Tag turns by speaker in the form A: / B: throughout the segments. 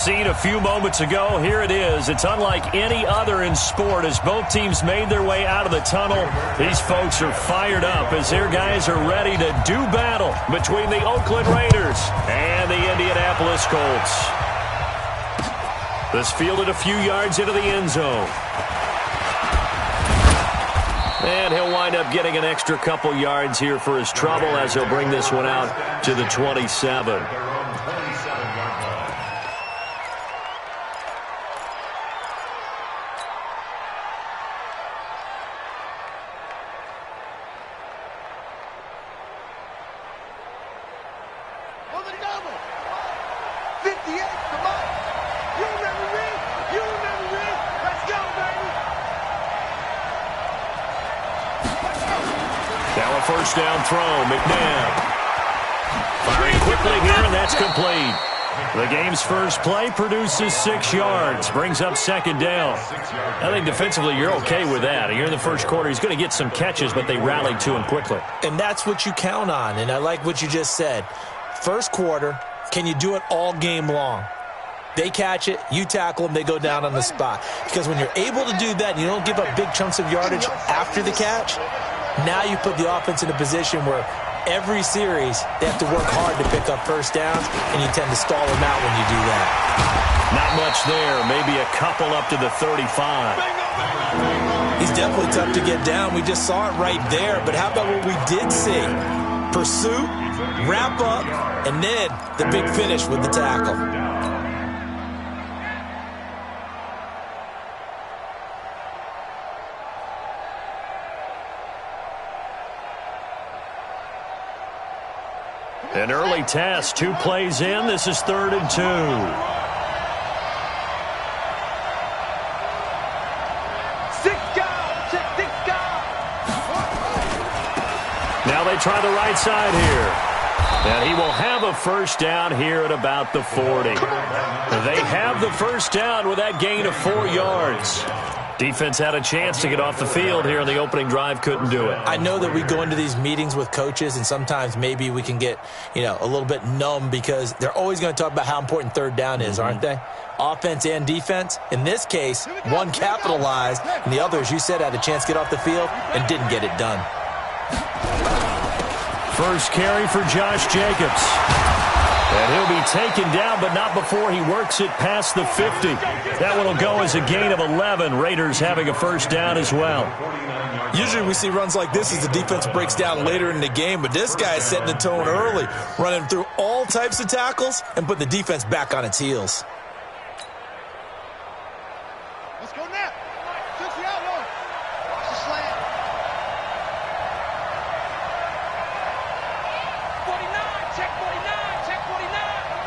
A: Seen a few moments ago, here it is. It's unlike any other in sport as both teams made their way out of the tunnel. These folks are fired up as their guys are ready to do battle between the Oakland Raiders and the Indianapolis Colts. This fielded a few yards into the end zone. And he'll wind up getting an extra couple yards here for his trouble as he'll bring this one out to the 27.
B: First down throw, McNabb. Firing quickly here, and that's complete.
A: The game's first play produces 6 yards, brings up second down. I think defensively you're okay with that. Here in the first quarter, he's going to get some catches, but they rallied to him quickly.
C: And that's what you count on, and I like what you just said. First quarter, can you do it all game long? They catch it, you tackle them, they go down on the spot. Because when you're able to do that and you don't give up big chunks of yardage after the catch, now you put the offense in a position where every series they have to work hard to pick up first downs, and you tend to stall them out when you do that.
A: Not much there. Maybe a couple up to the 35.
C: He's definitely tough to get down. We just saw it right there. But how about what we did see? Pursuit, wrap up, and then the big finish with the tackle.
A: An early test, 2 plays in. This is 3rd and 2. Now they try the right side here. And he will have a first down here at about the 40. They have the first down with that gain of 4 yards. Defense had a chance to get off the field here in the opening drive, couldn't do it.
C: I know that we go into these meetings with coaches, and sometimes maybe we can get, a little bit numb because they're always going to talk about how important third down is, aren't they? Offense and defense. In this case, one capitalized, and the other, as you said, had a chance to get off the field and didn't get it done.
A: First carry for Josh Jacobs. And he'll be taken down, but not before he works it past the 50. That one will go as a gain of 11. Raiders having a first down as well.
C: Usually we see runs like this as the defense breaks down later in the game, but this guy is setting the tone early, running through all types of tackles and put the defense back on its heels.
D: Let's go now. Watch the slant. 49, check 49, check 49.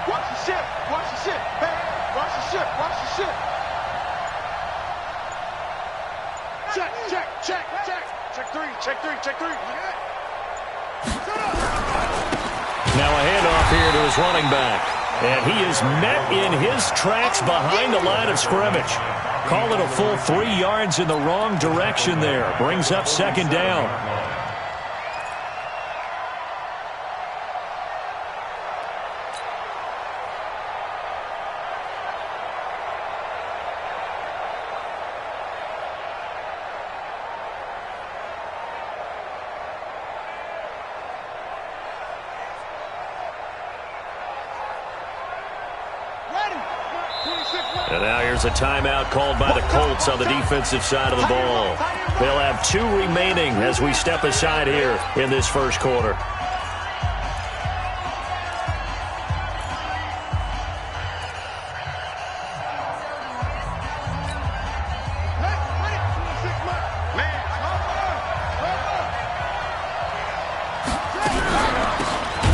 D: Watch the ship, watch the ship. Hey, watch the ship, watch the ship. Check, check, check, check. Check 3, check 3, check 3.
A: Now a handoff here to his running back. And he is met in his tracks behind the line of scrimmage. Call it a full 3 yards in the wrong direction there. Brings up second down. And now here's a timeout called by the Colts on the defensive side of the ball. They'll have 2 remaining as we step aside here in this first quarter.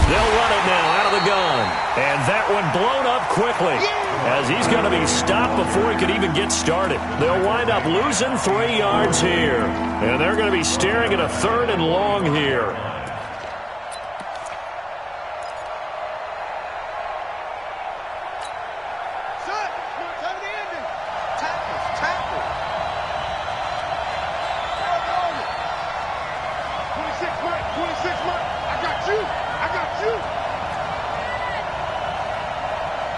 A: They'll run it now out of the gun. And that one blown up quickly, as he's going to be stopped before he could even get started. They'll wind up losing 3 yards here. And they're going to be staring at a 3rd and long here.
D: I got you.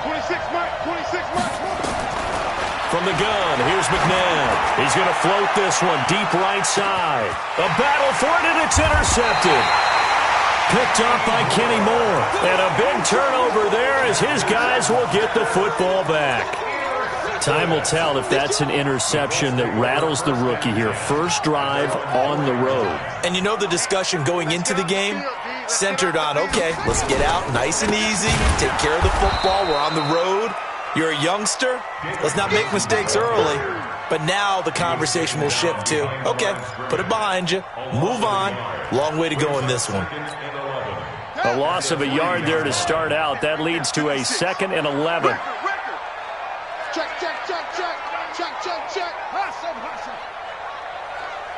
D: 26, Mike. 26, Mike.
A: from the gun. Here's McNabb. He's going to float this one deep right side. A battle for it, and it's intercepted. Picked up by Kenny Moore. And a big turnover there as his guys will get the football back. Time will tell if that's an interception that rattles the rookie here. First drive on the road.
C: And you know the discussion going into the game? Centered on, okay, let's get out nice and easy, take care of the football, we're on the road. You're a youngster, let's not make mistakes early. But now the conversation will shift to, okay, put it behind you, move on. Long way to go in this one.
A: A loss of a yard there to start out. That leads to a 2nd and 11.
D: Check, check, check, check. Check, check, check. Hustle, hustle.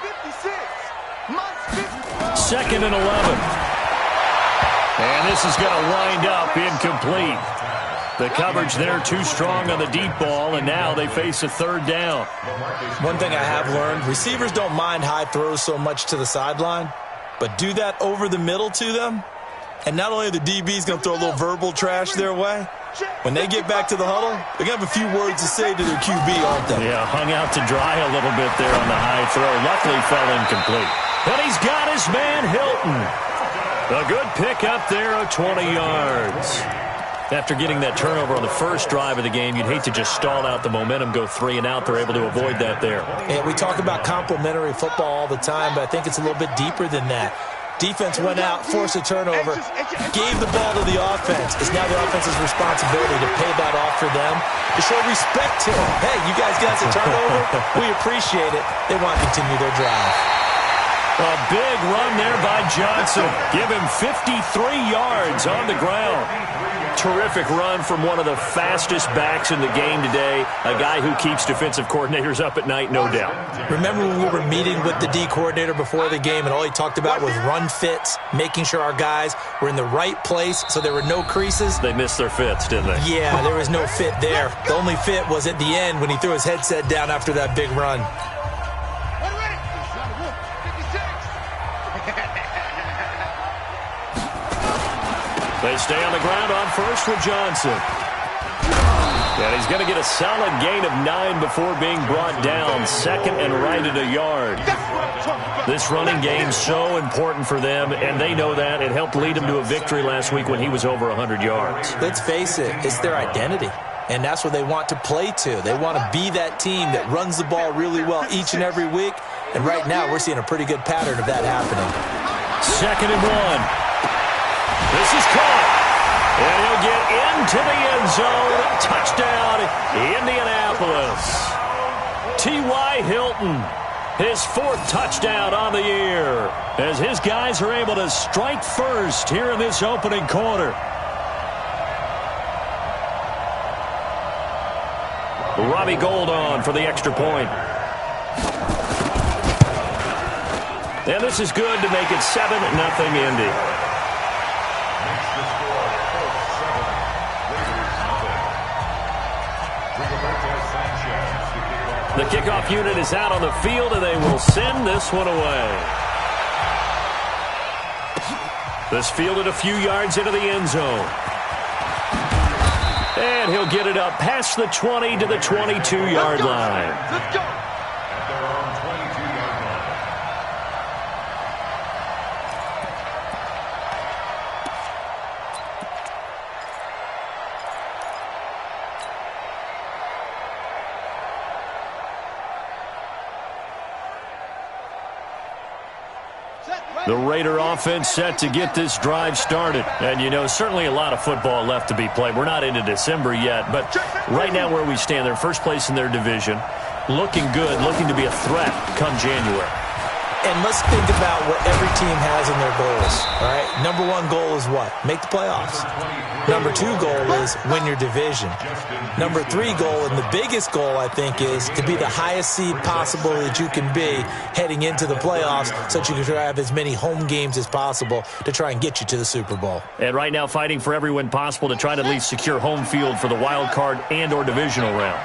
D: 56. Must
A: 2nd and 11. And this is going to wind up incomplete. The coverage there too strong on the deep ball, and now they face a 3rd down.
C: One thing I have learned, receivers don't mind high throws so much to the sideline, but do that over the middle to them, and not only are the DBs going to throw a little verbal trash their way, when they get back to the huddle, they're going to have a few words to say to their QB, aren't they?
A: Yeah, hung out to dry a little bit there on the high throw. Luckily fell incomplete. And he's got his man Hilton. A good pick up there of 20 yards. After getting that turnover on the first drive of the game, you'd hate to just stall out the momentum, go 3 and out. They're able to avoid that there.
C: And we talk about complementary football all the time, but I think it's a little bit deeper than that. Defense went out, forced a turnover, gave the ball to the offense. It's now the offense's responsibility to pay that off for them, to show respect to them. Hey, you guys got a turnover? We appreciate it. They want to continue their drive.
A: A big run there by Johnson. Give him 53 yards on the ground. Terrific run from one of the fastest backs in the game today, a guy who keeps defensive coordinators up at night, no doubt.
C: Remember when we were meeting with the D coordinator before the game and all he talked about was run fits, making sure our guys were in the right place so there were no creases?
A: They missed their fits, didn't they?
C: Yeah, there was no fit there. The only fit was at the end when he threw his headset down after that big run.
A: They stay on the ground on first with Johnson. And he's going to get a solid gain of 9 before being brought down. 2nd and right at a yard. This running game's so important for them, and they know that. It helped lead them to a victory last week when he was over 100 yards.
C: Let's face it, it's their identity. And that's what they want to play to. They want to be that team that runs the ball really well each and every week. And right now, we're seeing a pretty good pattern of that happening.
A: 2nd and 1. This is caught, and he'll get into the end zone. Touchdown, Indianapolis. T.Y. Hilton, his 4th touchdown on the year, as his guys are able to strike first here in this opening quarter. Robbie Gould on for the extra point. And this is good to make it 7-0 Indy. The kickoff unit is out on the field, and they will send this one away. This fielded a few yards into the end zone. And he'll get it up past the 20 to the 22-yard line.
D: Let's go.
A: The Raider offense set to get this drive started. And, you know, certainly a lot of football left to be played. We're not into December yet, but right now where we stand, they're first place in their division. Looking good, looking to be a threat come January.
C: And let's think about what every team has in their goals, all right? Number 1 goal is what? Make the playoffs. Number 2 goal is win your division. Number 3 goal, and the biggest goal, I think, is to be the highest seed possible that you can be heading into the playoffs so that you can have as many home games as possible to try and get you to the Super Bowl.
A: And right now fighting for every win possible to try to at least secure home field for the wild card and or divisional round.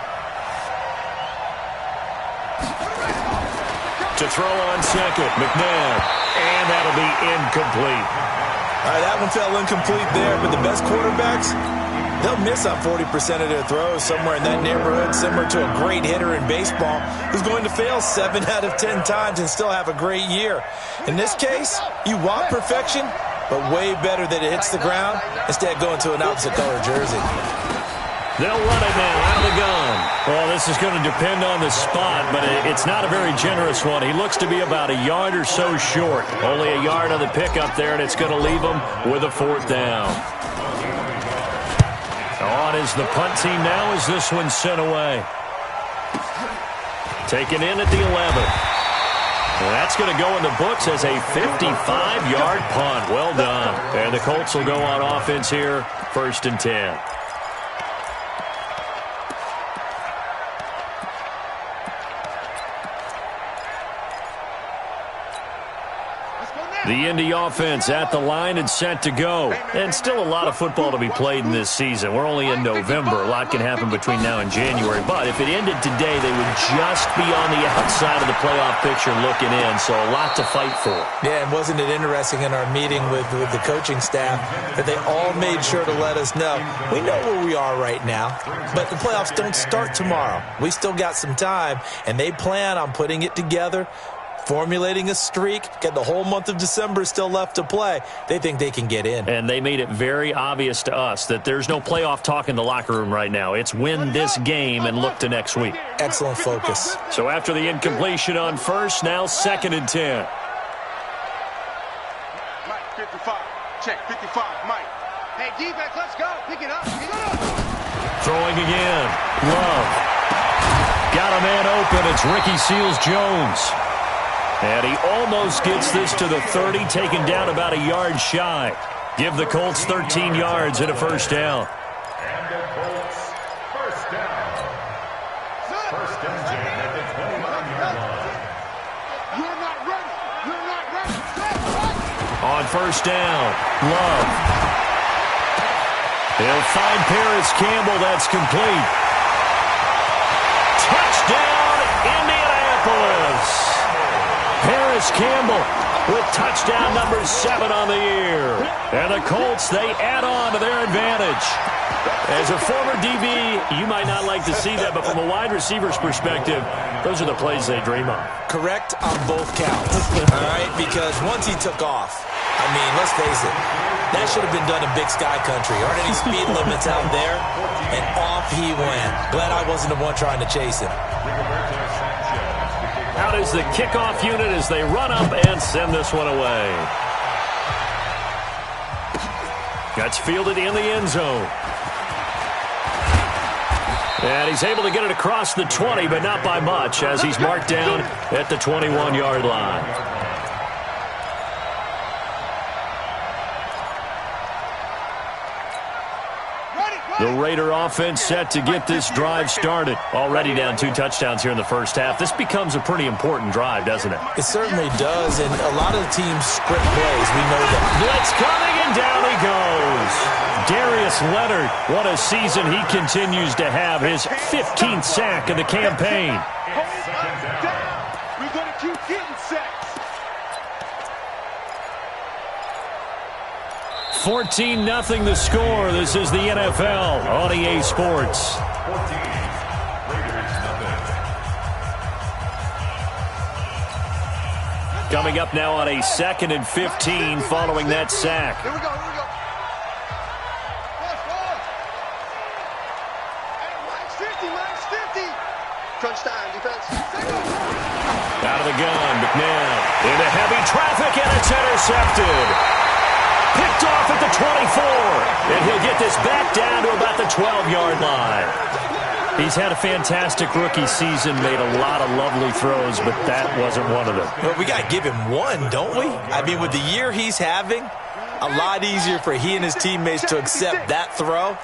A: To throw on second, McNabb, and that'll be incomplete.
C: All right, that one fell incomplete there, but the best quarterbacks, They'll miss on 40% of their throws, somewhere in that neighborhood, similar to a great hitter in baseball who's going to fail 7 out of 10 times and still have a great year. In this case, you want perfection, but way better that it hits the ground instead of going to an opposite color jersey.
A: They'll run it now out of the gun. Well, this is going to depend on the spot, but it's not a very generous one. He looks to be about a yard or so short. Only a yard on the pickup there, and it's going to leave him with a 4th down. On is the punt team now as this one's sent away. Taken in at the 11th. And that's going to go in the books as a 55-yard punt. Well done. And the Colts will go on offense here, 1st and 10. The Indy offense at the line and set to go. And still a lot of football to be played in this season. We're only in November. A lot can happen between now and January. But if it ended today, they would just be on the outside of the playoff picture looking in. So a lot to fight for.
C: Yeah, and wasn't it interesting in our meeting with the coaching staff that they all made sure to let us know, we know where we are right now, but the playoffs don't start tomorrow. We still got some time, and they plan on putting it together, formulating a streak, got the whole month of December still left to play. They think they can get in.
A: And they made it very obvious to us that there's no playoff talk in the locker room right now. It's win this game and look to next week.
C: Excellent focus.
A: So after the incompletion on 1st, now 2nd and 10.
D: Mike, 55. Check, 55, Mike. Hey, defense, let's go. Pick it up. Pick it up.
A: Throwing again. Love. Got a man open. It's Ricky Seals-Jones. And he almost gets this to the 30, taken down about a yard shy. Give the Colts 13 yards and a 1st down.
B: And the Colts, 1st down. 1st and 10 at the 21-yard line.
D: You're not ready. You're not ready.
A: On 1st down, Love. He'll find Paris Campbell. That's complete. Touchdown, Indianapolis. Paris Campbell with touchdown number 7 on the year. And the Colts, they add on to their advantage. As a former DB, you might not like to see that, but from a wide receiver's perspective, those are the plays they dream of.
C: Correct on both counts, all right? Because once he took off, I mean, let's face it, that should have been done in Big Sky Country. Aren't any speed limits out there? And off he went. Glad I wasn't the one trying to chase him.
A: Out is the kickoff unit as they run up and send this one away. That's fielded in the end zone. And he's able to get it across the 20, but not by much, as he's marked down at the 21-yard line. The Raider offense set to get this drive started. Already down 2 touchdowns here in the 1st half. This becomes a pretty important drive, doesn't it?
C: It certainly does, and a lot of the teams script plays. We know that.
A: Blitz coming, and down he goes. Darius Leonard, what a season he continues to have. His 15th sack of the campaign.
D: We're going to keep getting sacks.
A: 14-0 the score. This is the NFL on EA Sports.
B: 14. Raiders nothing.
A: Coming up now on a 2nd and 15 following that sack.
D: Here we go, here we go. Hey, Max 50. Crunch time, defense.
A: Out of the gun, McNabb into heavy traffic, and it's intercepted. Picked off at the 24, and he'll get this back down to about the 12-yard line. He's had a fantastic rookie season, made a lot of lovely throws, but that wasn't one of them.
C: Well, we got to give him one, don't we? I mean, with the year he's having, a lot easier for he and his teammates to accept that throw,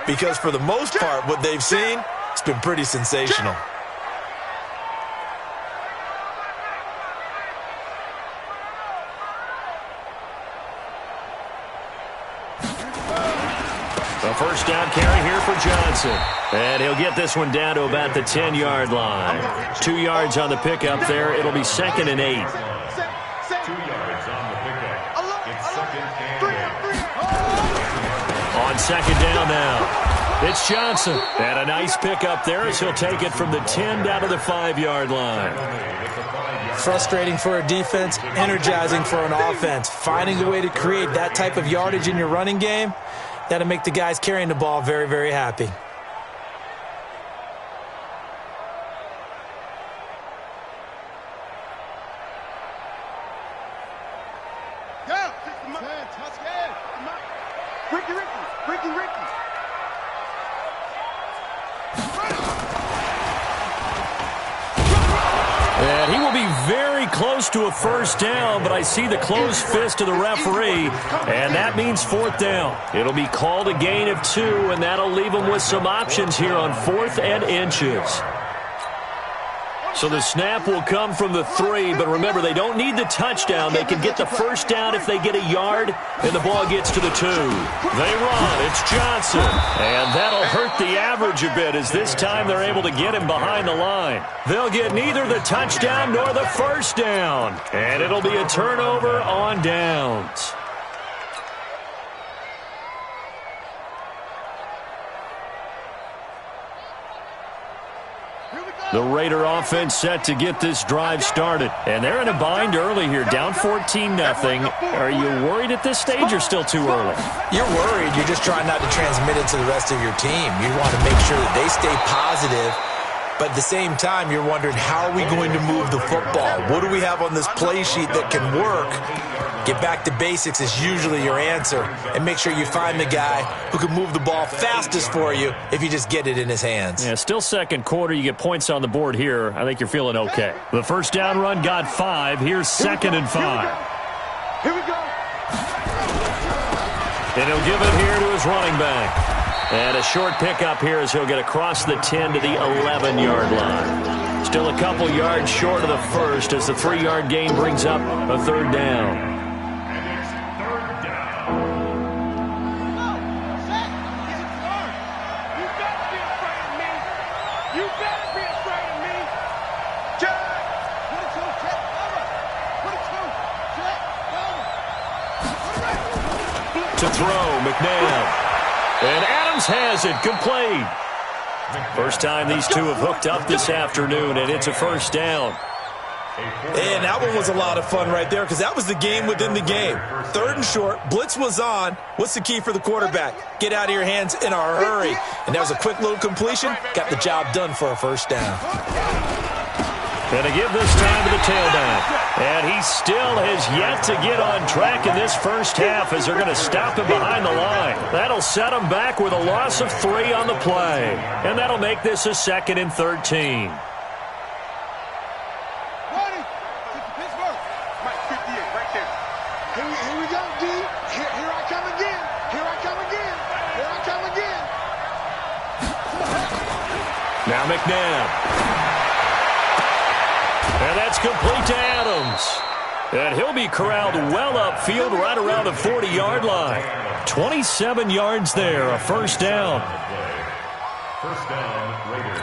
C: because for the most part, what they've seen, it's been pretty sensational.
A: A 1st down carry here for Johnson. And he'll get this one down to about the 10-yard line. 2 yards on the pickup there. It'll be 2nd and 8.
B: 2 yards on the pickup. It's 2nd and 8.
A: On 2nd down now. It's Johnson. And a nice pickup there as he'll take it from the 10 down to the 5-yard line.
C: Frustrating for a defense, energizing for an offense. Finding a way to create that type of yardage in your running game, that'll make the guys carrying the ball very, very happy.
A: And he will be very close to a first down, but I see the closed fist of the referee, and that means 4th down. It'll be called a gain of 2, and that'll leave them with some options here on 4th and inches. So the snap will come from the 3, but remember, they don't need the touchdown. They can get the first down if they get a yard, and the ball gets to the 2. They run. It's Johnson. And that'll hurt the average a bit, as this time they're able to get him behind the line. They'll get neither the touchdown nor the first down, and it'll be a turnover on downs. The Raider offense set to get this drive started. And they're in a bind early here, down 14-0. Are you worried at this stage or still too early?
C: You're worried. You're just trying not to transmit it to the rest of your team. You want to make sure that they stay positive. But at the same time, you're wondering, how are we going to move the football? What do we have on this play sheet that can work? Get back to basics is usually your answer. And make sure you find the guy who can move the ball fastest for you if you just get it in his hands.
A: Yeah, still second quarter. You get points on the board here. I think you're feeling okay. The first down run got 5. Here's 2nd and 5.
D: Here we go.
A: And he'll give it here to his running back. And a short pickup here as he'll get across the 10 to the 11-yard line. Still a couple yards short of the first as the 3-yard gain brings up a 3rd down. To throw, McNabb. And Adams has it, complete. First time these two have hooked up this afternoon, and it's a first down.
C: And that one was a lot of fun right there because that was the game within the game. 3rd and short, blitz was on. What's the key for the quarterback? Get out of your hands in a hurry. And that was a quick little completion. Got the job done for a first down.
A: Going to give this time to the tailback. And he still has yet to get on track in this first half as they're going to stop him behind the line. That'll set him back with a loss of 3 on the play. And that'll make this a 2nd and 13.
D: Here we go, D. Here I come again. Here I come again. Here I come again.
A: Now McNabb. And that's complete to Adams. And he'll be corralled well upfield right around the 40-yard line. 27 yards there, a first down.
B: First down, Raiders.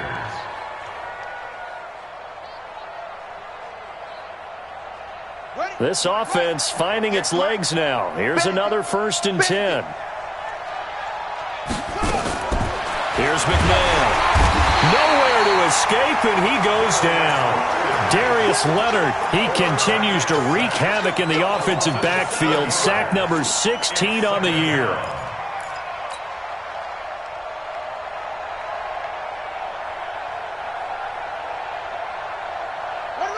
A: This offense finding its legs now. Here's another 1st and 10. Here's McNabb. Nowhere to escape, and he goes down. Darius Leonard, he continues to wreak havoc in the offensive backfield. Sack number 16 on the year.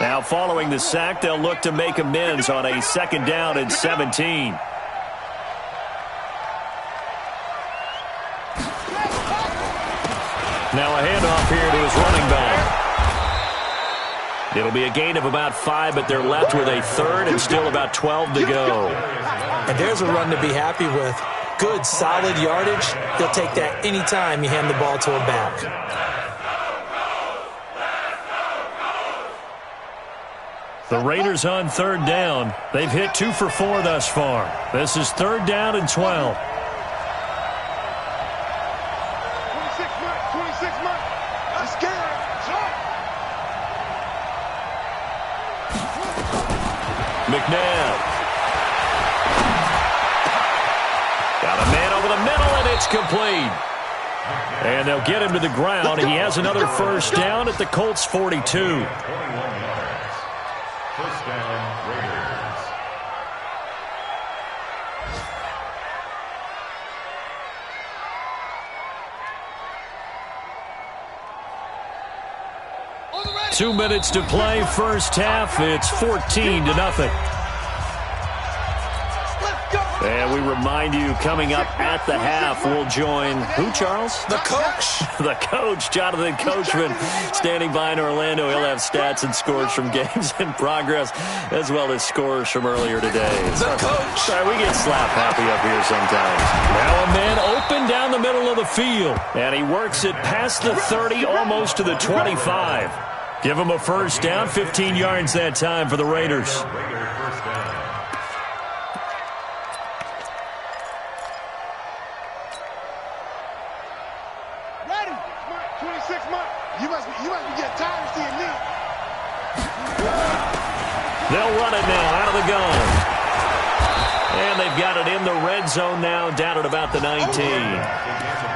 A: Now following the sack, they'll look to make amends on a 2nd down and 17. Now a handoff here to his running back. It'll be a gain of about 5, but they're left with a 3rd and still about 12 to go.
C: And there's a run to be happy with. Good, solid yardage. They'll take that anytime you hand the ball to a back.
A: The Raiders on 3rd down. They've hit 2 for 4 thus far. This is 3rd down and 12.
D: 26 months. I'm scared.
A: McNabb. Got a man over the middle, and it's complete. And they'll get him to the ground. He has another first down at the Colts 42.
B: 21 yards. First down, Raiders.
D: On the
A: 2 minutes to play, first half. It's 14-0. And we remind you, coming up at the half, we'll join who, Charles?
C: The coach.
A: The coach, Jonathan Coachman, standing by in Orlando. He'll have stats and scores from games in progress, as well as scores from earlier today.
C: The coach.
A: Sorry, we get slap happy up here sometimes. Now a man open down the middle of the field, and he works it past the 30, almost to the 25. Give him a first down, 15 yards that time for the Raiders.
B: Raider first down.
D: Ready? 26 months. You must be getting tired of seeing me.
A: They'll run it now out of the gun. And they've got it in the red zone now, down at about the 19.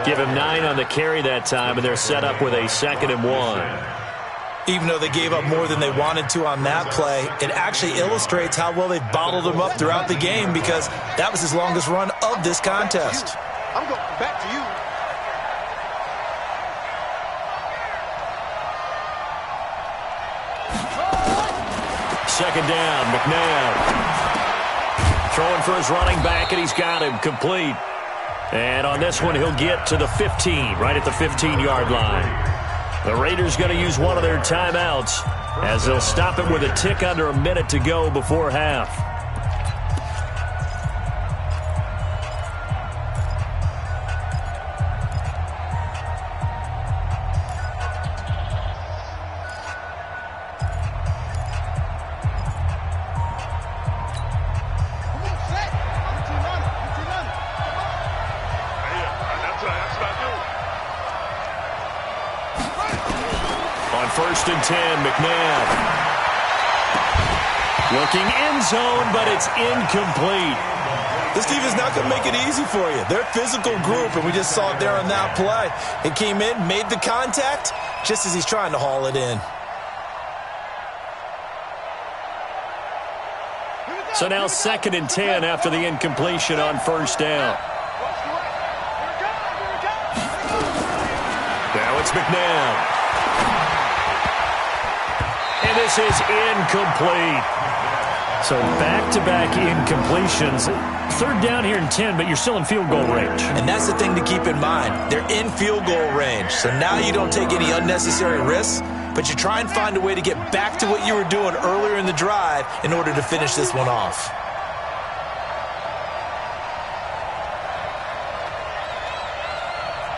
A: Give him 9 on the carry that time, and they're set up with a 2nd and 1.
C: Even though they gave up more than they wanted to on that play, it actually illustrates how well they've bottled them up throughout the game, because that was his longest run of this contest.
D: I'm going back to you.
A: Second down, McNabb. Throwing for his running back, and he's got him complete. And on this one, he'll get to the 15, right at the 15-yard line. The Raiders going to use one of their timeouts, as they'll stop it with a tick under a minute to go before half. First and 10, McNabb. Looking end zone, but it's incomplete.
C: This defense is not going to make it easy for you. They're a physical group, and we just saw it there on that play. It came in, made the contact, just as he's trying to haul it in.
A: So now 2nd and 10 after the incompletion on first down. Now it's McNabb. And this is incomplete. So back-to-back incompletions. 3rd down here and 10, but you're still in field goal range.
C: And that's the thing to keep in mind. They're in field goal range. So now you don't take any unnecessary risks, but you try and find a way to get back to what you were doing earlier in the drive in order to finish this one off.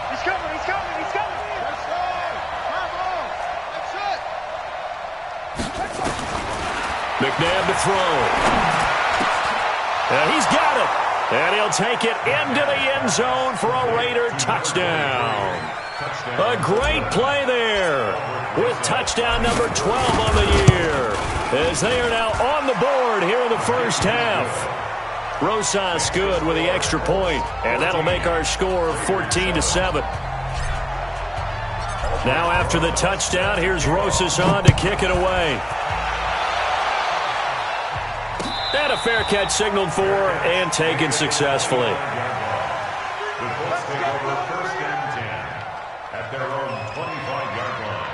D: He's coming.
A: McNabb to throw. And he's got it. And he'll take it into the end zone for a Raider touchdown. A great play there with touchdown number 12 on the year, as they are now on the board here in the first half. Rosas good with the extra point, and that'll make our score 14-7. Now after the touchdown, here's Rosas on to kick it away. And a fair catch signaled for and taken successfully.
B: The Colts take over 1st and 10 at their own 25-yard line.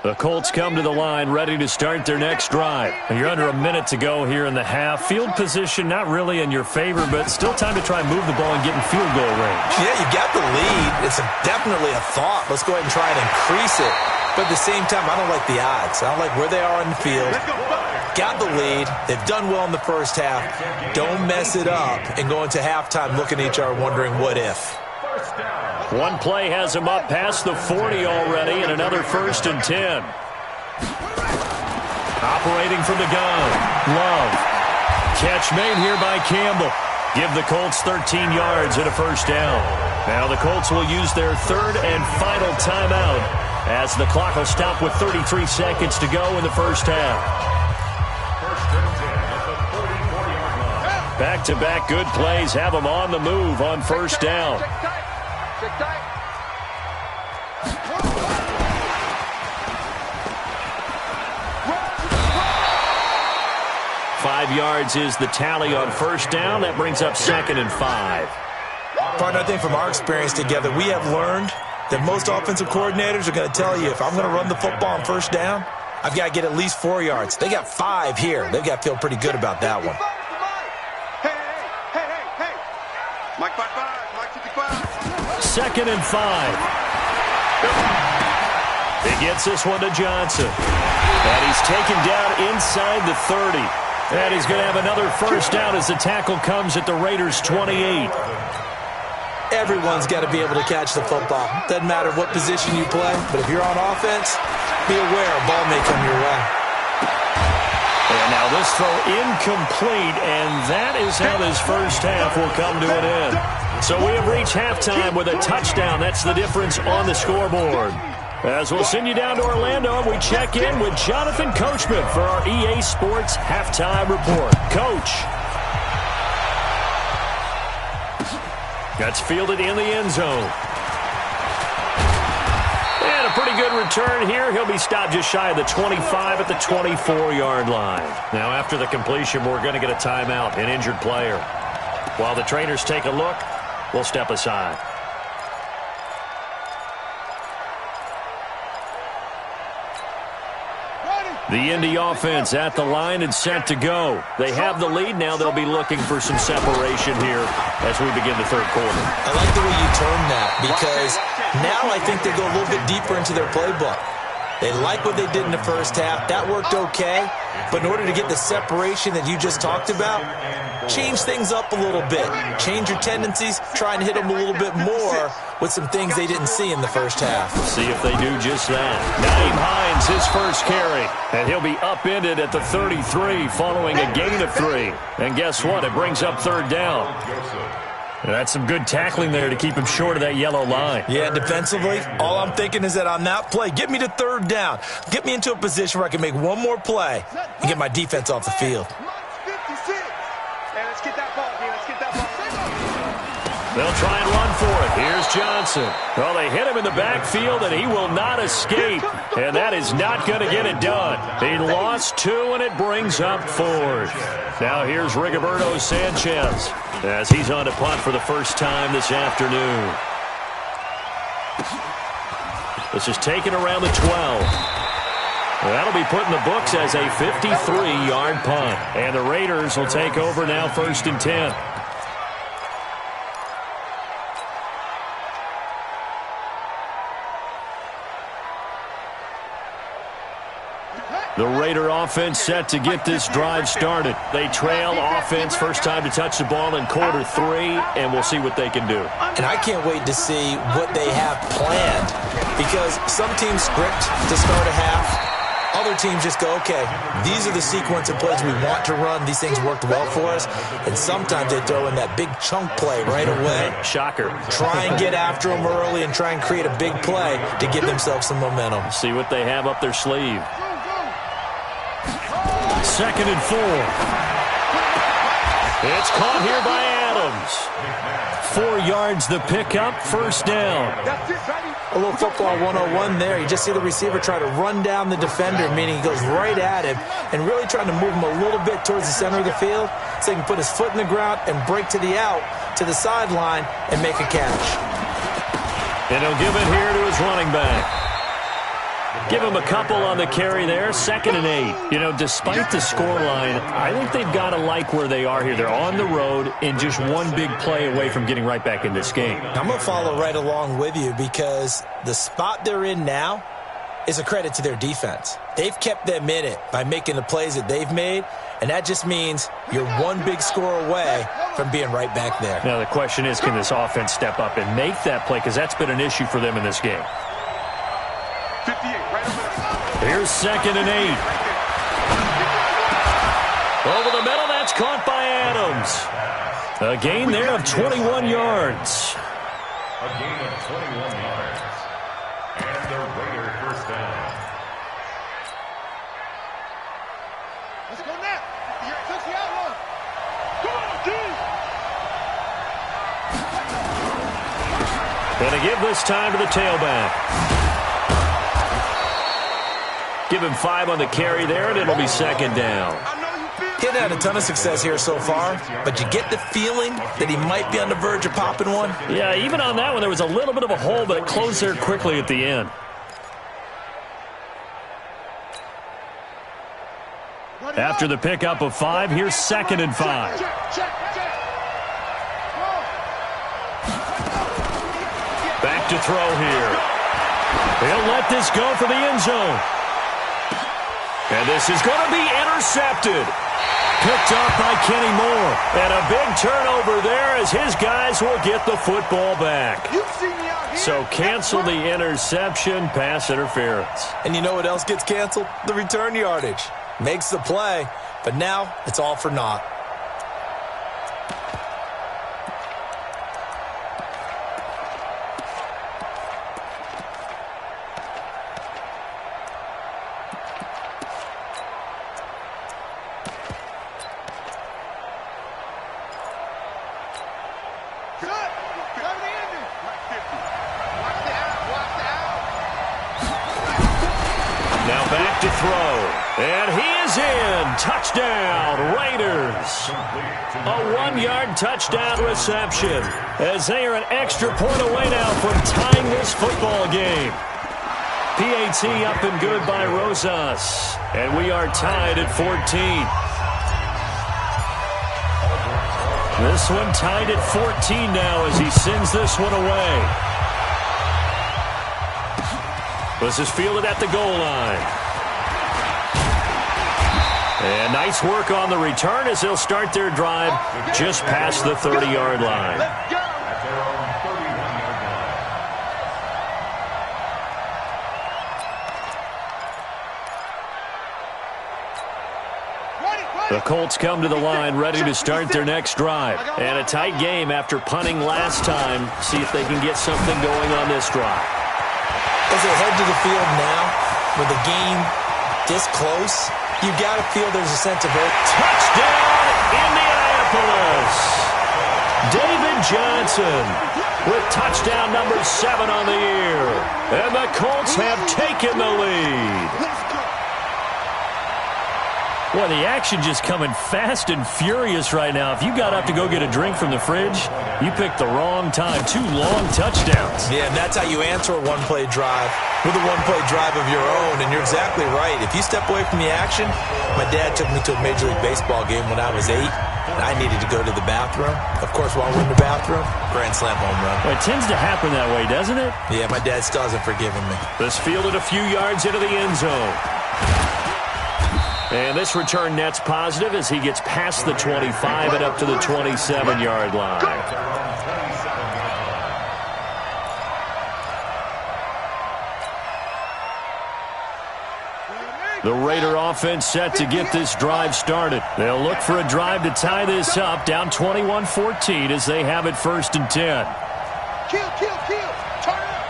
A: The Colts come to the line ready to start their next drive. You're under a minute to go here in the half. Field position not really in your favor, but still time to try and move the ball and get in field goal range.
C: Yeah, you got the lead. It's definitely a thought. Let's go ahead and try and increase it. But at the same time, I don't like the odds. I don't like where they are on the field. Got the lead. They've done well in the first half. Don't mess it up and go into halftime looking at each other wondering what if.
A: One play has him up past the 40 already, and another 1st and 10. Operating from the gun. Love. Catch made here by Campbell. Give the Colts 13 yards and a first down. Now the Colts will use their third and final timeout as the clock will stop with 33 seconds to go in the first half. Back-to-back good plays have them on the move on first down. 5 yards is the tally on first down. That brings up 2nd and 5.
C: Partner, I think from our experience together, we have learned that most offensive coordinators are going to tell you, if I'm going to run the football on first down, I've got to get at least 4 yards. They got 5 here. They've got to feel pretty good about that one.
D: Hey. Mike 55, Mike 55.
A: 2nd and 5. He gets this one to Johnson. And he's taken down inside the 30. And he's going to have another first down as the tackle comes at the Raiders' 28.
C: Everyone's got to be able to catch the football. Doesn't matter what position you play, but if you're on offense, be aware a ball may come your way.
A: And now this throw incomplete, and that is how this first half will come to an end. So we have reached halftime with a touchdown. That's the difference on the scoreboard. As we'll send you down to Orlando, and we check in with Jonathan Coachman for our EA Sports Halftime Report. Coach. That's fielded in the end zone. And a pretty good return here. He'll be stopped just shy of the 25 at the 24-yard line. Now, after the completion, we're going to get a timeout, an injured player. While the trainers take a look, we'll step aside. The Indy offense at the line and set to go. They have the lead. Now they'll be looking for some separation here as we begin the third quarter.
C: I like the way you term that, because now I think they go a little bit deeper into their playbook. They like what they did in the first half. That worked okay. But in order to get the separation that you just talked about, change things up a little bit. Change your tendencies. Try and hit them a little bit more with some things they didn't see in the first half.
A: See if they do just that. Naeem Hines, his first carry. And he'll be upended at the 33 following a gain of 3. And guess what? It brings up third down. And that's some good tackling there to keep him short of that yellow line.
C: Yeah, defensively, all I'm thinking is that on that play, get me to third down. Get me into a position where I can make one more play and get my defense off the field.
A: They'll try and run for it. Here's Johnson. Well, they hit him in the backfield, and he will not escape. And that is not going to get it done. He lost 2, and it brings up 4th. Now here's Rigoberto Sanchez as he's on to punt for the first time this afternoon. This is taken around the 12. That'll be put in the books as a 53-yard punt. And the Raiders will take over now 1st and 10. The Raider offense set to get this drive started. They trail offense, first time to touch the ball in quarter 3, and we'll see what they can do.
C: And I can't wait to see what they have planned, because some teams script to start a half. Other teams just go, okay, these are the sequence of plays we want to run. These things worked well for us. And sometimes they throw in that big chunk play right away.
A: Shocker.
C: Try and get after them early and try and create a big play to give themselves some momentum.
A: See what they have up their sleeve. 2nd and 4. It's caught here by Adams. 4 yards the pickup, first down.
C: A little football 101 there. You just see the receiver try to run down the defender, meaning he goes right at him and really trying to move him a little bit towards the center of the field so he can put his foot in the ground and break to the out, to the sideline, and make a catch.
A: And he'll give it here to his running back. Give him a couple on the carry there, 2nd and 8. You know, despite the scoreline, I think they've got to like where they are here. They're on the road and just one big play away from getting right back in this game.
C: I'm going to follow right along with you, because the spot they're in now is a credit to their defense. They've kept them in it by making the plays that they've made, and that just means you're one big score away from being right back there.
A: Now the question is, can this offense step up and make that play, because that's been an issue for them in this game.
D: 58, right over there.
A: Here's 2nd and 8. Over the middle, that's caught by Adams. A gain there of 21 yards.
B: A gain of 21 yards. And the Raider first down.
D: Let's go now. Touch the outline. Come on, dude.
A: Going to give this time to the tailback. Give him 5 on the carry there, and it'll be second down.
C: He hasn't had a ton of success here so far, but you get the feeling that he might be on the verge of popping one.
A: Yeah, even on that one, there was a little bit of a hole, but it closed there quickly at the end. After the pickup of 5, here's 2nd and 5. Back to throw here. He'll let this go for the end zone. And this is going to be intercepted. Picked off by Kenny Moore. And a big turnover there as his guys will get the football back. So cancel the interception, pass interference.
C: And you know what else gets canceled? The return yardage. Makes the play, but now it's all for naught.
A: Now back to throw. And he is in. Touchdown, Raiders. A 1-yard touchdown reception as they are an extra point away now from tying this football game. PAT up and good by Rosas. And we are tied at 14. This one tied at 14 now as he sends this one away. This is fielded at the goal line. And nice work on the return as they'll start their drive just past the 30-yard line.
B: At their own 31-yard line.
A: The Colts come to the line ready to start their next drive. And a tight game after punting last time. See if they can get something going on this drive.
C: As they head to the field now, with the game this close, you got to feel there's a sense of hope.
A: Touchdown, Indianapolis! David Johnson with touchdown number 7 on the year. And the Colts have taken the lead. Boy, the action just coming fast and furious right now. If you got up to go get a drink from the fridge, you picked the wrong time. 2 long touchdowns.
C: Yeah, and that's how you answer a one-play drive with a one-play drive of your own. And you're exactly right. If you step away from the action, my dad took me to a Major League Baseball game when I was 8, and I needed to go to the bathroom. Of course, while we're in the bathroom, grand slam home run.
A: Well, it tends to happen that way, doesn't it?
C: Yeah, my dad still hasn't forgiven me.
A: This fielded a few yards into the end zone. And this return net's positive as he gets past the 25 and up to the 27-yard line. The Raider offense set to get this drive started. They'll look for a drive to tie this up, down 21-14 as they have it 1st and 10.
D: Kill, kill, kill. Turn it up.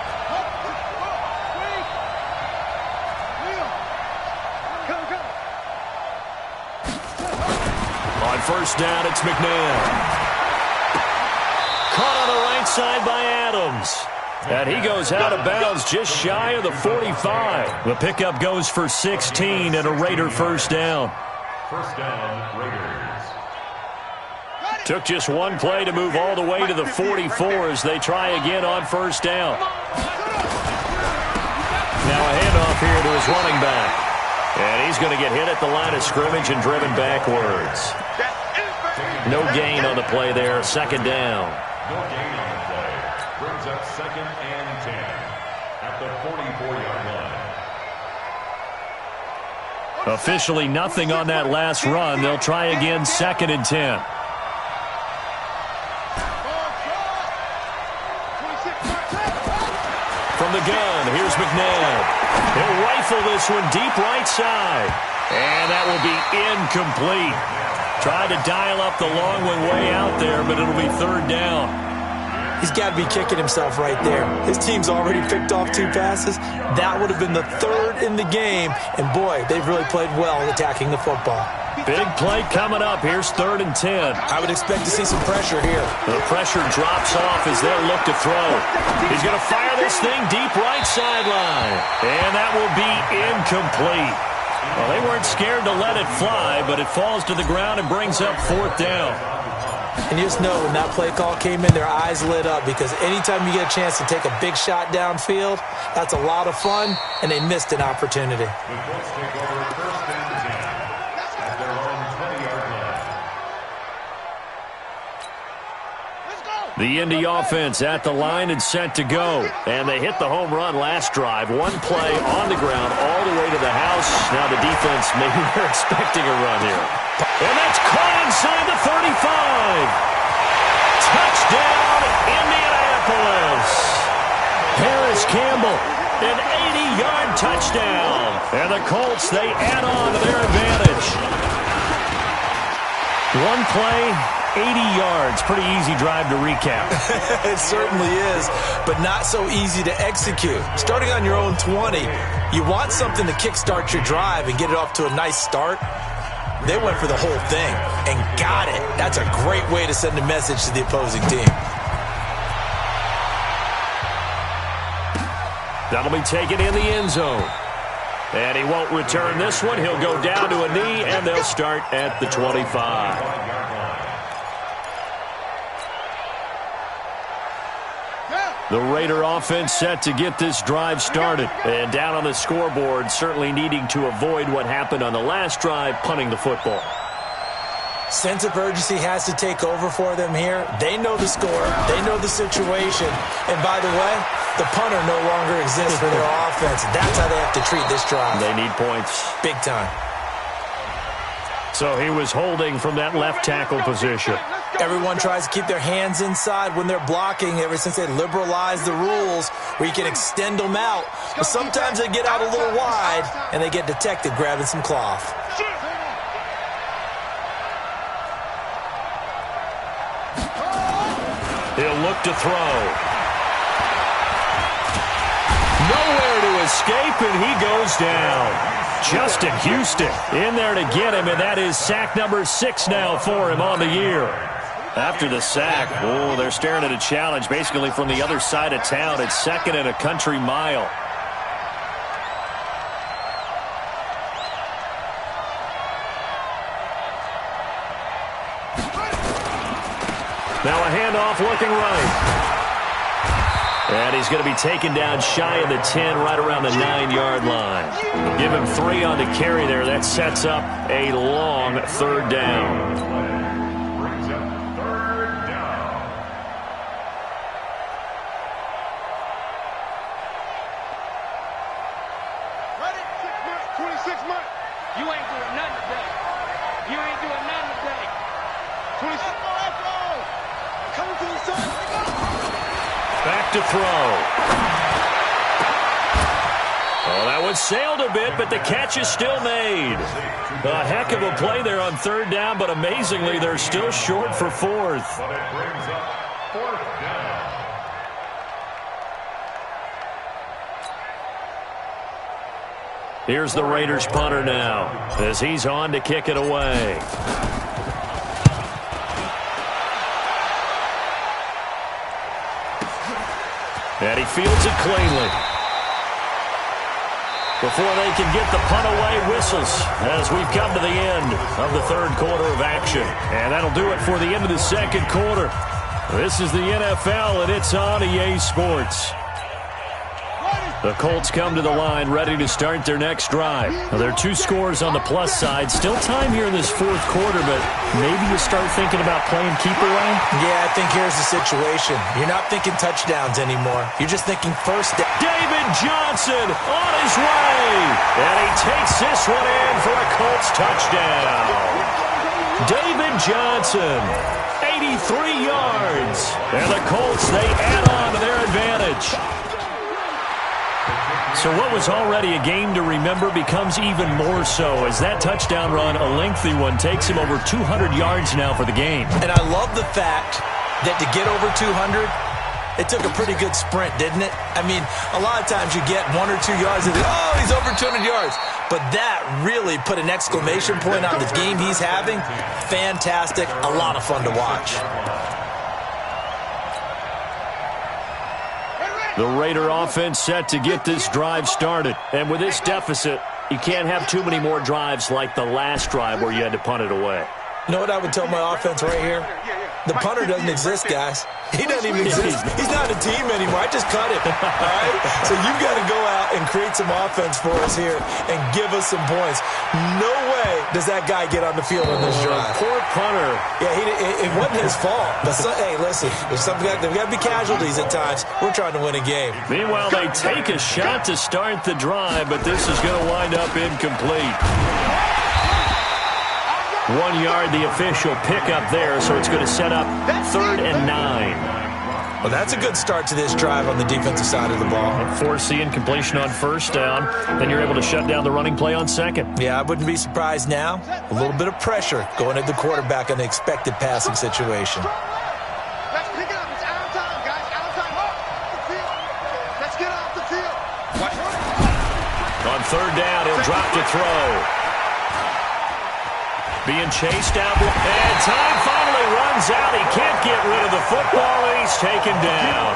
A: On 1st down, it's McNabb. Caught on the right side by Adams. And he goes out of bounds just shy of the 45. The pickup goes for 16 and a Raider 1st down.
B: 1st down, Raiders.
A: Took just one play to move all the way to the 44 as they try again on 1st down. Now a handoff here to his running back. And he's going to get hit at the line of scrimmage and driven backwards. No gain on the play there, 2nd down.
B: No gain on the play. Brings up 2nd and 10 at the 44-yard line.
A: Officially nothing on that last run. They'll try again 2nd and 10. From the gun, here's McNabb. He'll rifle this one deep right side. And that will be incomplete. Tried to dial up the long one way out there, but it'll be third down.
C: He's got to be kicking himself right there. His team's already picked off 2 passes. That would have been the 3rd in the game. And, boy, they've really played well attacking the football.
A: Big play coming up. Here's 3rd and 10.
C: I would expect to see some pressure here.
A: The pressure drops off as they'll look to throw. He's going to fire this thing deep right sideline. And that will be incomplete. Well, they weren't scared to let it fly, but it falls to the ground and brings up 4th down.
C: And you just know when that play call came in, their eyes lit up because anytime you get a chance to take a big shot downfield, that's a lot of fun, and they missed an opportunity.
B: The Colts take over 1st and 10 at their own 20-yard line.
A: The Indy offense at the line and set to go. And they hit the home run last drive. 1 play on the ground all the way to the house. Now the defense, maybe they're expecting a run here. And that's caught inside the 35. Touchdown, Indianapolis. Harris Campbell, an 80-yard touchdown. And the Colts, they add on to their advantage. 1 play, 80 yards. Pretty easy drive to recap.
C: It certainly is, but not so easy to execute. Starting on your own 20, you want something to kickstart your drive and get it off to a nice start. They went for the whole thing and got it. That's a great way to send a message to the opposing team.
A: That'll be taken in the end zone. And he won't return this one. He'll go down to a knee, and they'll start at the 25. The Raider offense set to get this drive started. And down on the scoreboard, certainly needing to avoid what happened on the last drive, punting the football.
C: Sense of urgency has to take over for them here. They know the score. They know the situation. And by the way, the punter no longer exists for their offense. That's how they have to treat this drive.
A: They need points.
C: Big time.
A: So he was holding from that left tackle position.
C: Everyone tries to keep their hands inside when they're blocking ever since they liberalized the rules where you can extend them out. But sometimes they get out a little wide and they get detected grabbing some cloth.
A: He'll look to throw. Nowhere to escape, and he goes down. Justin Houston in there to get him, and that is sack number 6 now for him on the year. After the sack, oh, they're staring at a challenge basically from the other side of town. It's 2nd and a country mile. Now a handoff looking right. And he's going to be taken down shy of the 10, right around the 9-yard line. Give him 3 on the carry there. That sets up a long 3rd down. Back to throw. Oh, that one sailed a bit, but the catch is still made. A heck of a play there on 3rd down, but amazingly, they're still short for 4th.
B: But it brings up 4th down.
A: Here's the Raiders punter now as he's on to kick it away. And he fields it cleanly. Before they can get the punt away, whistles as we've come to the end of the 3rd quarter of action. And that'll do it for the end of the 2nd quarter. This is the NFL, and it's on EA Sports. The Colts come to the line ready to start their next drive. Now, there are 2 scores on the plus side. Still time here in this 4th quarter, but maybe you start thinking about playing keep away?
C: Yeah, I think here's the situation. You're not thinking touchdowns anymore. You're just thinking first down.
A: David Johnson on his way. And he takes this one in for a Colts touchdown. David Johnson, 83 yards. And the Colts, they add on to their advantage. So what was already a game to remember becomes even more so as that touchdown run, a lengthy one, takes him over 200 yards now for the game.
C: And I love the fact that to get over 200, it took a pretty good sprint, didn't it? I mean, a lot of times you get 1 or 2 yards and oh, he's over 200 yards. But that really put an exclamation point on the game he's having. Fantastic. A lot of fun to watch.
A: The Raider offense set to get this drive started. And with this deficit, you can't have too many more drives like the last drive where you had to punt it away.
C: You know what I would tell my offense right here? The punter doesn't exist, guys. He doesn't even exist. He's not a team anymore. I just cut him. All right? So you've got to go out and create some offense for us here and give us some points. No way does that guy get on the field on this drive.
A: Poor punter.
C: Yeah, it wasn't his fault. But hey, listen, there's got to be casualties at times. We're trying to win a game.
A: Meanwhile, they take a shot to start the drive, but this is going to wind up incomplete. 1 yard, the official pickup there, so it's going to set up 3rd and 9.
C: Well, that's a good start to this drive on the defensive side of the ball.
A: Force the incompletion on 1st down, then you're able to shut down the running play on 2nd.
C: Yeah, I wouldn't be surprised now. A little bit of pressure going at the quarterback in the expected passing situation.
D: Let's pick it up. It's out of time, guys. Out of time. Off the field. Let's get off the field.
A: On 3rd down, he'll drop to throw. Being chased out, and time finally runs out. He can't get rid of the football, and he's taken down.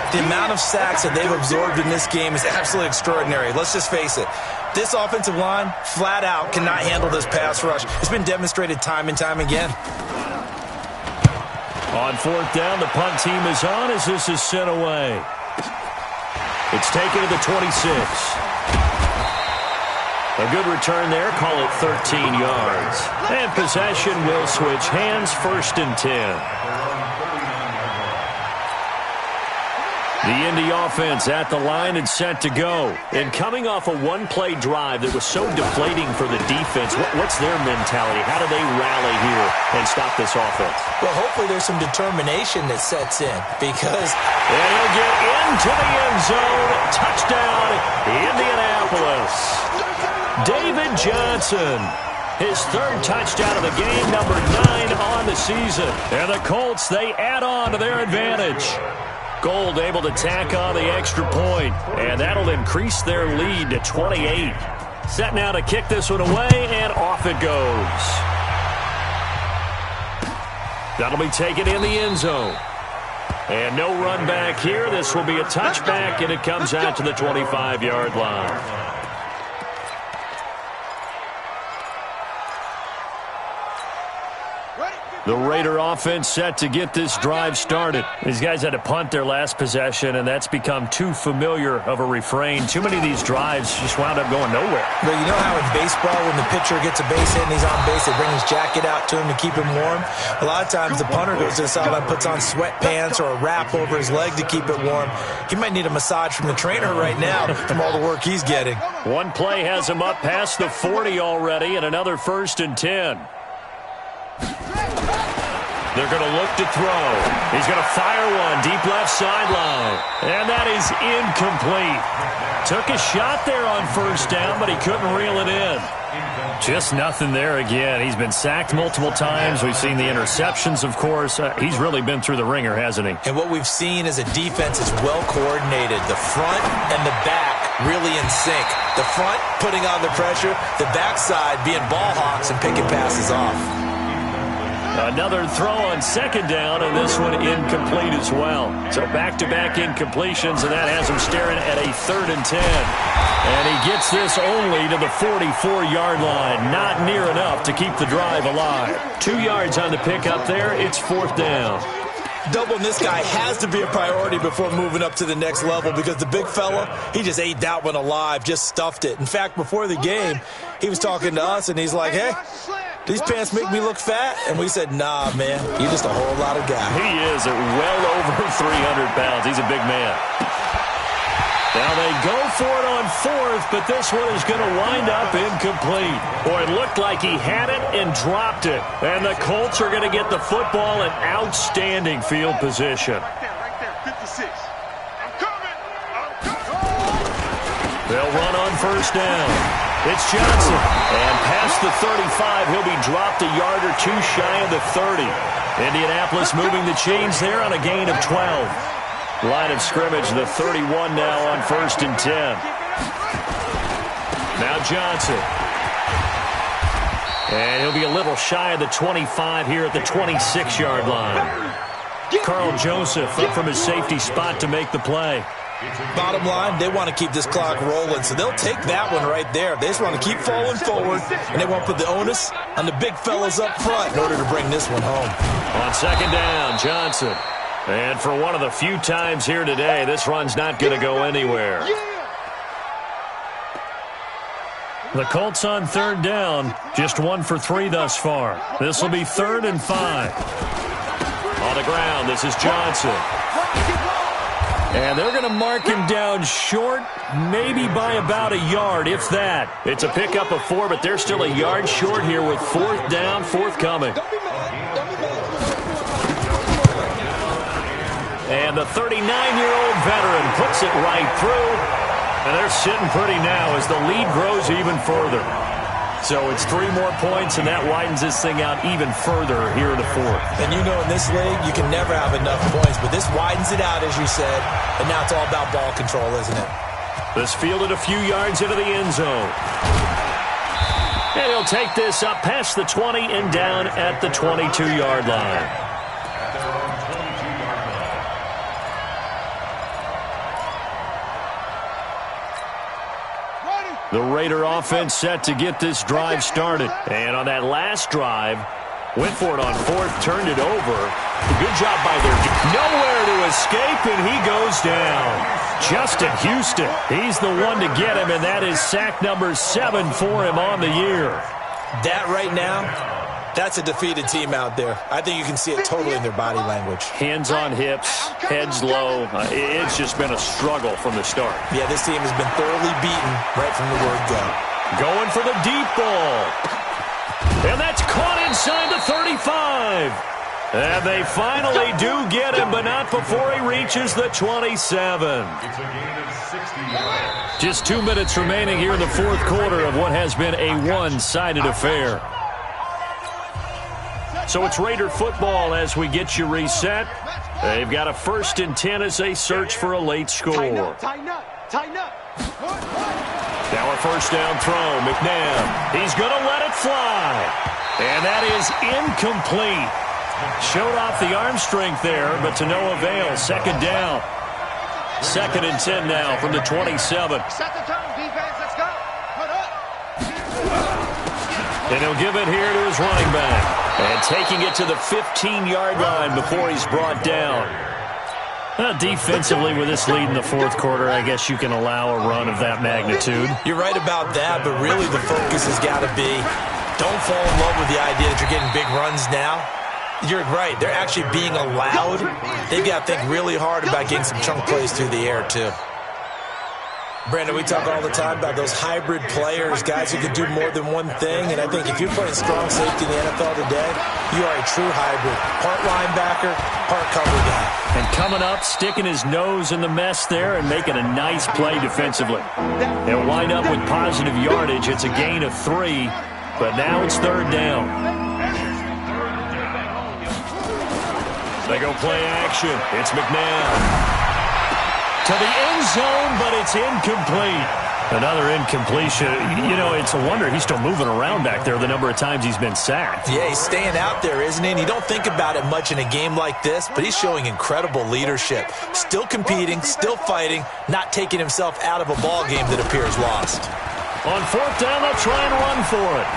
C: The amount of sacks that they've absorbed in this game is absolutely extraordinary. Let's just face it. This offensive line, flat out, cannot handle this pass rush. It's been demonstrated time and time again.
A: On 4th down, the punt team is on as this is sent away. It's taken to the 26. A good return there. Call it 13 yards. And possession will switch hands. 1st and 10. The Indy offense at the line and set to go. And coming off a one-play drive that was so deflating for the defense, what's their mentality? How do they rally here and stop this offense?
C: Well, hopefully there's some determination that sets in because...
A: And he'll get into the end zone. Touchdown, Indianapolis. David Johnson, his 3rd touchdown of the game, number 9 on the season. And the Colts, they add on to their advantage. Gold able to tack on the extra point, and that'll increase their lead to 28. Set now to kick this one away, and off it goes. That'll be taken in the end zone. And no run back here. This will be a touchback, and it comes out to the 25-yard line. The Raider offense set to get this drive started. These guys had to punt their last possession, and that's become too familiar of a refrain. Too many of these drives just wound up going nowhere.
C: But you know how in baseball, when the pitcher gets a base hit and he's on base, they bring his jacket out to him to keep him warm? A lot of times the punter goes to the sideline, puts on sweatpants or a wrap over his leg to keep it warm. He might need a massage from the trainer right now from all the work he's getting.
A: One play has him up past the 40 already, and another 1st and 10. They're going to look to throw. He's going to fire one deep left sideline. And that is incomplete. Took a shot there on 1st down, but he couldn't reel it in. Just nothing there again. He's been sacked multiple times. We've seen the interceptions, of course. He's really been through the ringer, hasn't he?
C: And what we've seen is a defense that's well coordinated. The front and the back really in sync. The front putting on the pressure. The backside being ball hawks and picking passes off.
A: Another throw on 2nd down, and this one incomplete as well. So back-to-back incompletions, and that has him staring at a 3rd and 10. And he gets this only to the 44-yard line. Not near enough to keep the drive alive. 2 yards on the pickup there. It's 4th down.
C: Doubling this guy has to be a priority before moving up to the next level because the big fella, he just ate that one alive, just stuffed it. In fact, before the game, he was talking to us, and he's like, hey, these pants make me look fat? And we said, nah, man, you're just a whole lot of guy.
A: He is at well over 300 pounds. He's a big man. Now they go for it on 4th, but this one is going to wind up incomplete. Boy, it looked like he had it and dropped it. And the Colts are going to get the football in outstanding field position.
D: Right there, 56. I'm coming.
A: They'll run on first down. It's Johnson. And past the 35, he'll be dropped a yard or two shy of the 30. Indianapolis moving the chains there on a gain of 12. Line of scrimmage, the 31 now on 1st and 10. Now Johnson. And he'll be a little shy of the 25 here at the 26-yard line. Carl Joseph up from his safety spot to make the play.
C: Bottom line, they want to keep this clock rolling, so they'll take that one right there. They just want to keep falling forward, and they want to put the onus on the big fellas up front in order to bring this one home.
A: On second down, Johnson. And for one of the few times here today, this run's not going to go anywhere. The Colts on third down, just 1 for 3 thus far. This will be 3rd and 5. On the ground, this is Johnson. And they're going to mark him down short, maybe by about a yard, if that. It's a pickup of 4, but they're still a yard short here with 4th down, forthcoming. And the 39-year-old veteran puts it right through. And they're sitting pretty now as the lead grows even further. So it's 3 more points, and that widens this thing out even further here in the 4th.
C: And you know in this league, you can never have enough points, but this widens it out, as you said, and now it's all about ball control, isn't it?
A: This fielded a few yards into the end zone. And he'll take this up past the 20 and down at the 22-yard line. The Raider offense set to get this drive started. And on that last drive, went for it on 4th, turned it over. Good job by their nowhere to escape, and he goes down. Justin Houston, he's the one to get him, and that is sack number 7 for him on the year.
C: That right now, that's a defeated team out there. I think you can see it totally in their body language.
A: Hands on hips, heads low. It's just been a struggle from the start.
C: Yeah, this team has been thoroughly beaten right from the word go.
A: Going for the deep ball. And that's caught inside the 35. And they finally do get him, but not before he reaches the 27.
B: It's a gain of 60 yards.
A: Just 2 minutes remaining here in the 4th quarter of what has been a one-sided affair. So it's Raider football as we get you reset. They've got a 1st and 10 as they search for a late score.
D: Tighten up, tighten up, tighten up.
A: Now a 1st down throw, McNabb. He's going to let it fly. And that is incomplete. Showed off the arm strength there, but to no avail. 2nd down. 2nd and 10 now from the 27.
D: Set the tone, defense, let's go. Put up.
A: And he'll give it here to his running back. And taking it to the 15-yard line before he's brought down. Defensively, with this lead in the 4th quarter, I guess you can allow a run of that magnitude.
C: You're right about that, but really the focus has got to be don't fall in love with the idea that you're getting big runs now. You're right. They're actually being allowed. They've got to think really hard about getting some chunk plays through the air, too. Brandon, we talk all the time about those hybrid players, guys who can do more than one thing, and I think if you're playing strong safety in the NFL today, you are a true hybrid. Part linebacker, part cover guy.
A: And coming up, sticking his nose in the mess there and making a nice play defensively. They'll wind up with positive yardage. It's a gain of 3, but now it's 3rd down. They go play action. It's McNabb. To the end zone, but it's incomplete. Another incompletion. You know, it's a wonder he's still moving around back there the number of times he's been sacked.
C: Yeah, he's staying out there, isn't he? And you don't think about it much in a game like this, but he's showing incredible leadership. Still competing, still fighting, not taking himself out of a ball game that appears lost.
A: On 4th down, they'll try and run for it.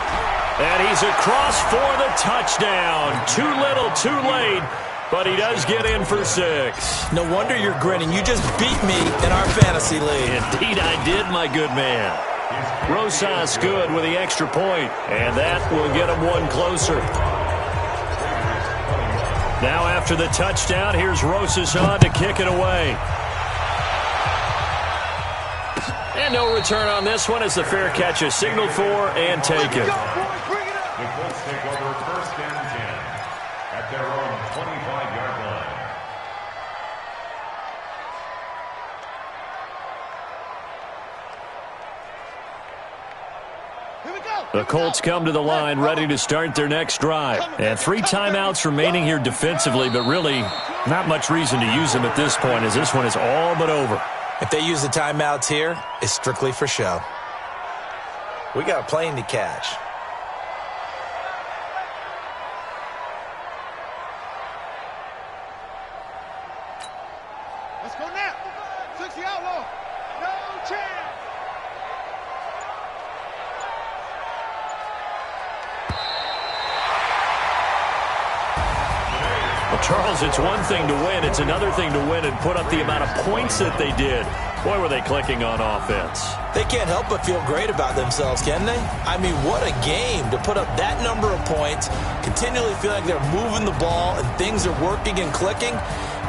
A: And he's across for the touchdown. Too little, too late. But he does get in for 6.
C: No wonder you're grinning. You just beat me in our fantasy league.
A: Indeed I did, my good man. Rosas good with the extra point, and that will get him one closer. Now after the touchdown, here's Rosas on to kick it away. And no return on this one as the fair catch is signaled for and taken.
B: The Colts take over 1st and 10 at their own 25-yard line.
A: The Colts come to the line ready to start their next drive. And 3 timeouts remaining here defensively, but really not much reason to use them at this point as this one is all but over.
C: If they use the timeouts here, it's strictly for show. We got a plane to catch.
D: Let's go now. 60 outlaw. No chance.
A: Well, Charles, it's one thing to win. It's another thing to win and put up the amount of points that they did. Boy, were they clicking on offense.
C: They can't help but feel great about themselves, can they? I mean, what a game to put up that number of points, continually feel like they're moving the ball and things are working and clicking.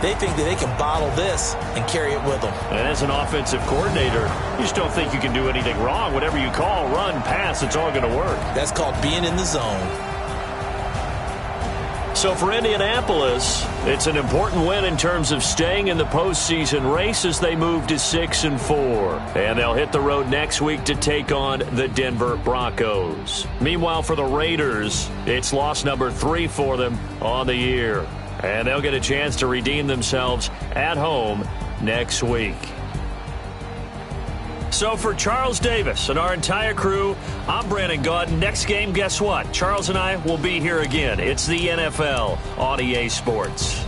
C: They think that they can bottle this and carry it with them.
A: And as an offensive coordinator, you just don't think you can do anything wrong. Whatever you call, run, pass, it's all going to work.
C: That's called being in the zone.
A: So for Indianapolis, it's an important win in terms of staying in the postseason race as they move to 6-4. And they'll hit the road next week to take on the Denver Broncos. Meanwhile, for the Raiders, it's loss number 3 for them on the year. And they'll get a chance to redeem themselves at home next week. So for Charles Davis and our entire crew, I'm Brandon Gaudin. Next game, guess what? Charles and I will be here again. It's the NFL on EA Sports.